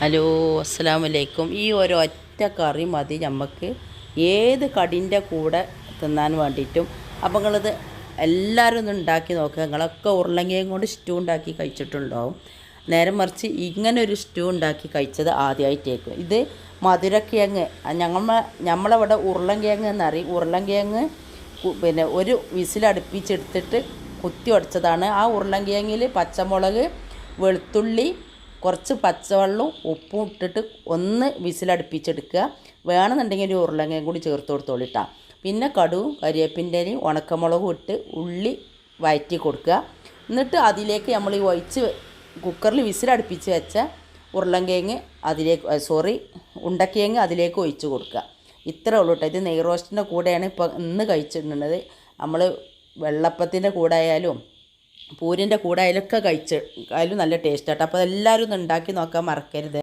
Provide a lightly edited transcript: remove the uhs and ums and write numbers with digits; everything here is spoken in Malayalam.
ഹലോ, അസ്സലാമലൈക്കും. ഈ ഒരൊറ്റ കറി മതി നമുക്ക് ഏത് കടിൻ്റെ കൂടെ തിന്നാൻ വേണ്ടിയിട്ടും. അപ്പോൾ നിങ്ങളിത് എല്ലാവരും ഒന്ന് ഉണ്ടാക്കി നോക്കുക. നിങ്ങളൊക്കെ ഉരുളങ്കിഴങ്ങ് കൊണ്ട് സ്റ്റൂ ഉണ്ടാക്കി കഴിച്ചിട്ടുണ്ടാവും. നേരെ മറിച്ച് ഇങ്ങനെ ഒരു സ്റ്റൂ ഉണ്ടാക്കി കഴിച്ചത് ആദ്യമായിട്ടേക്കും. ഇത് മധുരക്കിഴങ്ങ് നമ്മളവിടെ ഉരുളങ്കിഴങ്ങ് എന്നറിയും. ഉരുളങ്കിഴങ്ങ് പിന്നെ ഒരു വിസിലടുപ്പിച്ചെടുത്തിട്ട് കുത്തി ഉടച്ചതാണ്. ആ ഉരുളങ്കിഴങ്ങിൽ പച്ചമുളക്, വെളുത്തുള്ളി, കുറച്ച് പച്ചവെള്ളവും ഉപ്പും ഇട്ടിട്ട് ഒന്ന് വിസിലടുപ്പിച്ചെടുക്കുക. വേണമെന്നുണ്ടെങ്കിൽ ഒരു ഉരുളങ്ങയും കൂടി ചേർത്ത് കൊടുത്തോളിട്ടാ. പിന്നെ കടുവും കരിവേപ്പിൻ്റെയും ഉണക്കമുളകും ഇട്ട് ഉള്ളി വഴറ്റി കൊടുക്കുക. എന്നിട്ട് അതിലേക്ക് നമ്മൾ ഈ കുക്കറിൽ വിസിലടുപ്പിച്ച് വെച്ച ഉരുളങ്കിഴങ്ങ് ഉണ്ടക്കിഴങ്ങ് അതിലേക്ക് ഒഴിച്ച് കൊടുക്കുക. ഇത്രേ ഉള്ളൂ കേട്ടോ. ഇത് നെയ് റോസ്റ്റിൻ്റെ കൂടെയാണ് ഇപ്പോൾ ഇന്ന് കഴിച്ചിട്ടുള്ളത്. നമ്മൾ വെള്ളപ്പത്തിൻ്റെ കൂടെ ആയാലും പൂരിൻ്റെ കൂടെ അതിലൊക്കെ കഴിച്ചാലും നല്ല ടേസ്റ്റ് ആട്ടോ. അപ്പോൾ എല്ലാവരും ഒന്ന് ഉണ്ടാക്കി നോക്കാൻ മറക്കരുത്.